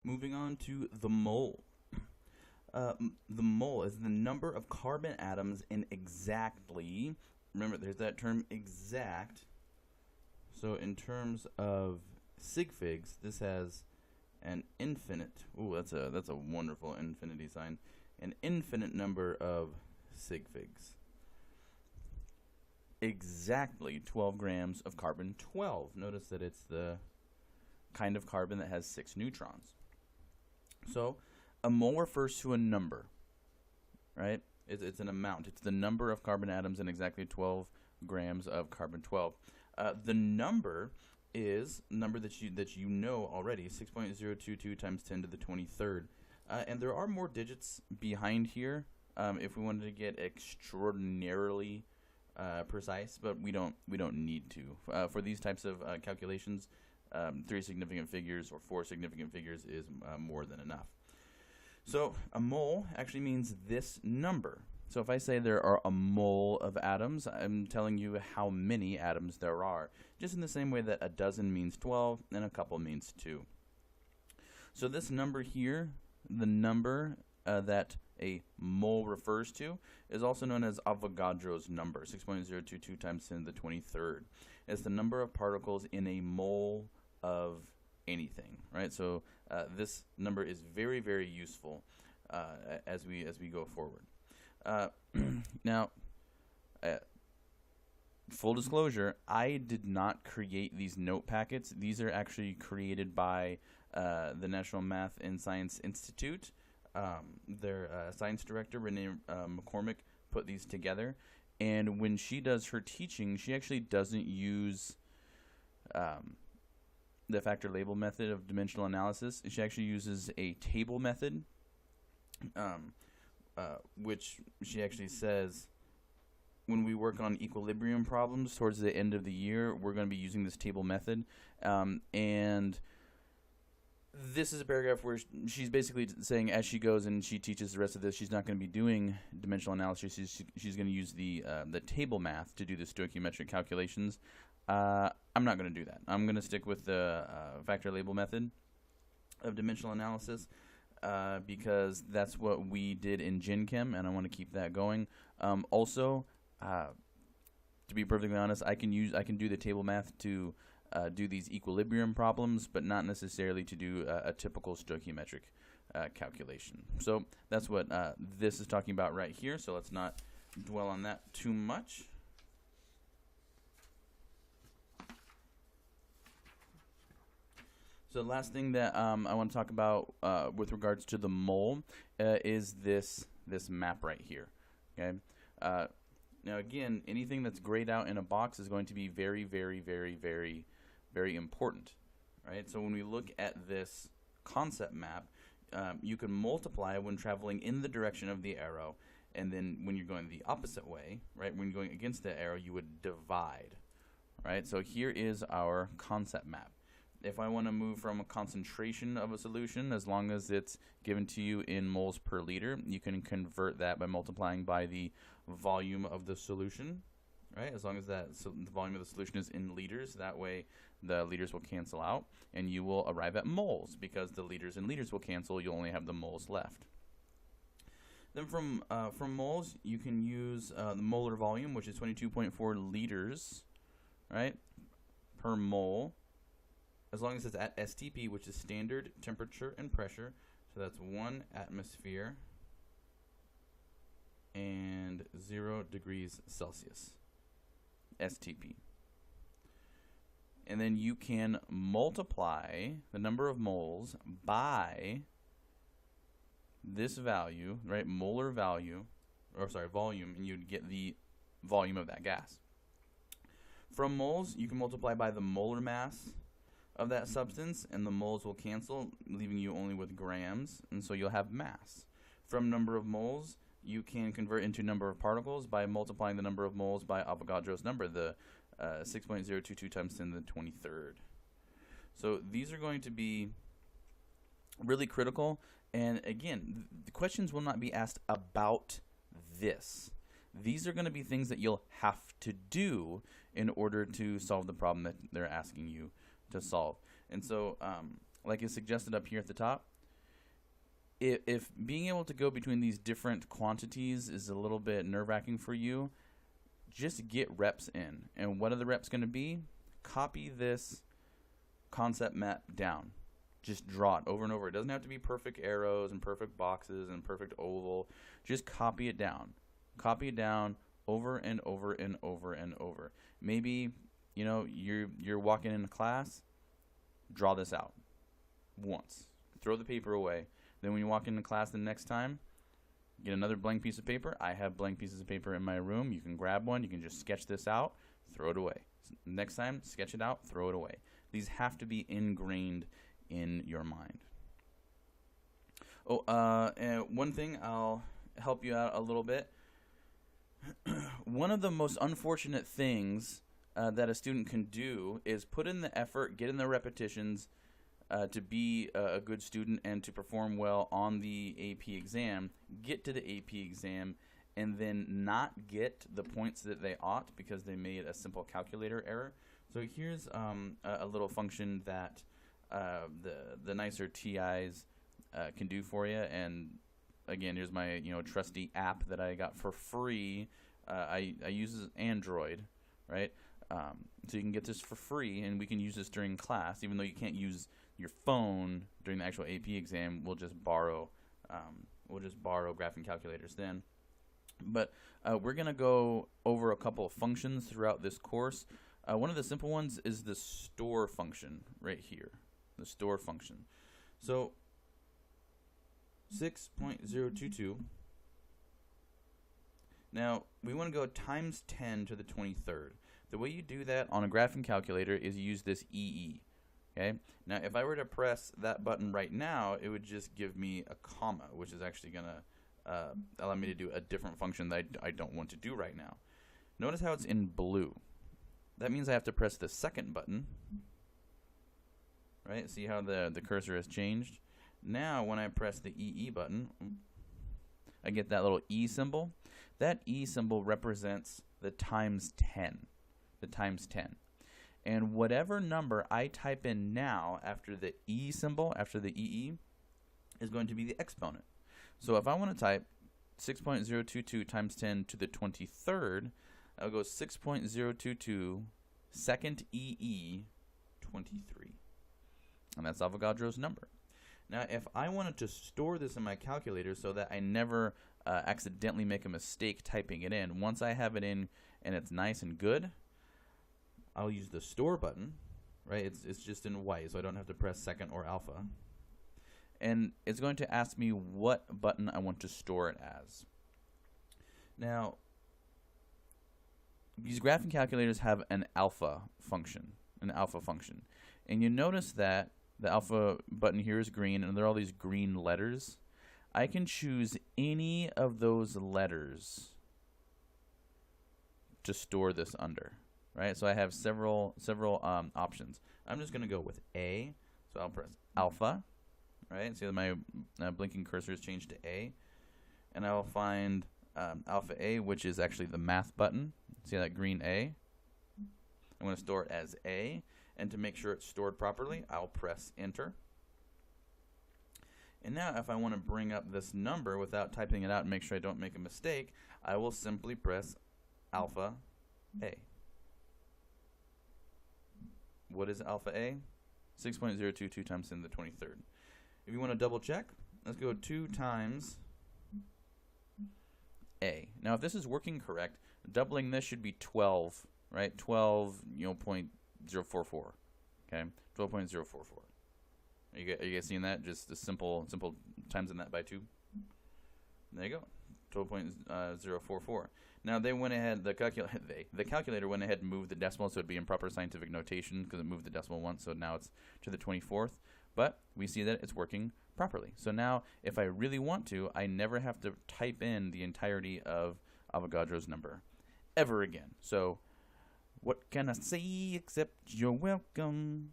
Moving on to the mole. The mole is the number of carbon atoms in exactly, remember there's that term exact, so in terms of sig figs, this has an infinite, ooh, that's a wonderful infinity sign, an infinite number of sig figs. Exactly 12 grams of carbon 12. Notice that it's the kind of carbon that has 6 neutrons. So a mole refers to a number, right? It's an amount. It's the number of carbon atoms in exactly 12 grams of carbon 12. The number is a number that you know already, 6.022 times 10 to the 23rd. And there are more digits behind here if we wanted to get extraordinarily precise, but we don't need to. For these types of calculations, 3 significant figures or 4 significant figures is more than enough. So a mole actually means this number. So if I say there are a mole of atoms, I'm telling you how many atoms there are, just in the same way that a dozen means 12 and a couple means 2. So this number here, the number that a mole refers to, is also known as Avogadro's number, 6.022 times 10 to the 23rd. It's the number of particles in a mole of anything, right? So this number is very, very useful as we go forward. Now, full disclosure, I did not create these note packets. These are actually created by the National Math and Science Institute. Their science director, Renee McCormick, put these together. And when she does her teaching, she actually doesn't use the factor label method of dimensional analysis. She actually uses a table method, which she actually says when we work on equilibrium problems towards the end of the year, we're going to be using this table method. And this is a paragraph where she's basically saying as she goes and she teaches the rest of this, she's not going to be doing dimensional analysis. She's going to use the table math to do the stoichiometric calculations. I'm not going to do that. I'm going to stick with the factor label method of dimensional analysis because that's what we did in Gen Chem, and I want to keep that going. Also, to be perfectly honest, I can do the table math to do these equilibrium problems, but not necessarily to do a typical stoichiometric calculation. So that's what this is talking about right here. So let's not dwell on that too much. So the last thing that I want to talk about with regards to the mole is this map right here. Okay. Now again, anything that's grayed out in a box is going to be very, very, very, very, very important, right? So when we look at this concept map, you can multiply when traveling in the direction of the arrow, and then when you're going the opposite way, right? When you're going against the arrow, you would divide, right? So here is our concept map. If I want to move from a concentration of a solution, as long as it's given to you in moles per liter, you can convert that by multiplying by the volume of the solution, right? As long as the volume of the solution is in liters, that way the liters will cancel out, and you will arrive at moles, because the liters and liters will cancel, you'll only have the moles left. Then from moles, you can use the molar volume, which is 22.4 liters, right, per mole, as long as it's at STP, which is standard temperature and pressure. So that's 1 atmosphere and 0 degrees Celsius, STP. And then you can multiply the number of moles by this value, right, molar value, or sorry, volume, and you'd get the volume of that gas. From moles, you can multiply by the molar mass of that substance, and the moles will cancel, leaving you only with grams, and so you'll have mass. From number of moles, you can convert into number of particles by multiplying the number of moles by Avogadro's number, the 6.022 times 10 to the 23rd. So these are going to be really critical, and again, the questions will not be asked about this. These are going to be things that you'll have to do in order to solve the problem that they're asking you to solve. And so like is suggested up here at the top, if being able to go between these different quantities is a little bit nerve-wracking for you, just get reps in. And what are the reps going to be? Copy this concept map down. Just draw it over and over. It doesn't have to be perfect arrows and perfect boxes and perfect oval. Just copy it down. Copy it down over and over and over and over. Maybe, you know, you're walking into class, draw this out once. Throw the paper away. Then when you walk into class the next time, get another blank piece of paper. I have blank pieces of paper in my room. You can grab one. You can just sketch this out, throw it away. Next time, sketch it out, throw it away. These have to be ingrained in your mind. Oh, and one thing, I'll help you out a little bit. One of the most unfortunate things that a student can do is put in the effort, get in the repetitions, to be a good student and to perform well on the AP exam, get to the AP exam, and then not get the points that they ought because they made a simple calculator error. So here's a little function that the nicer TIs can do for you. And again, here's my trusty app that I got for free. I use Android, right? So you can get this for free, and we can use this during class, even though you can't use your phone during the actual AP exam. We'll just borrow graphing calculators then. But we're gonna go over a couple of functions throughout this course. One of the simple ones is the store function right here, the store function. So 6.022. Now we want to go times 10 to the 23rd. The way you do that on a graphing calculator is you use this EE. Okay. Now, if I were to press that button right now, it would just give me a comma, which is actually going to allow me to do a different function that I don't want to do right now. Notice how it's in blue. That means I have to press the second button. Right? See how the cursor has changed? Now, when I press the EE button, I get that little E symbol. That E symbol represents the times 10. The times 10. And whatever number I type in now after the E symbol, after the EE, is going to be the exponent. So if I want to type 6.022 times 10 to the 23rd, I'll go 6.022 second EE 23. And that's Avogadro's number. Now, if I wanted to store this in my calculator so that I never accidentally make a mistake typing it in, once I have it in and it's nice and good, I'll use the store button, right? It's just in white, so I don't have to press second or alpha. And it's going to ask me what button I want to store it as. Now, these graphing calculators have an alpha function, And you notice that the alpha button here is green, and there are all these green letters. I can choose any of those letters to store this under. Right, so I have several options. I'm just going to go with A, so I'll press alpha, right? See that my blinking cursor has changed to A, and I'll find alpha A, which is actually the math button. See that green A? I'm going to store it as A, and to make sure it's stored properly, I'll press enter. And now if I want to bring up this number without typing it out and make sure I don't make a mistake, I will simply press alpha A. What is alpha A? 6.022 times 10 to the 23rd. If you want to double check, let's go 2 times A. Now, if this is working correct, doubling this should be 12, right? 12, 0.044. Okay, 12.044. Are you guys seeing that? Just a simple times in that by 2. There you go. 12.044. Now they went ahead. The calculator went ahead and moved the decimal, so it'd be in proper scientific notation because it moved the decimal once. So now it's to the 24th. But we see that it's working properly. So now, if I really want to, I never have to type in the entirety of Avogadro's number ever again. So, what can I say except you're welcome?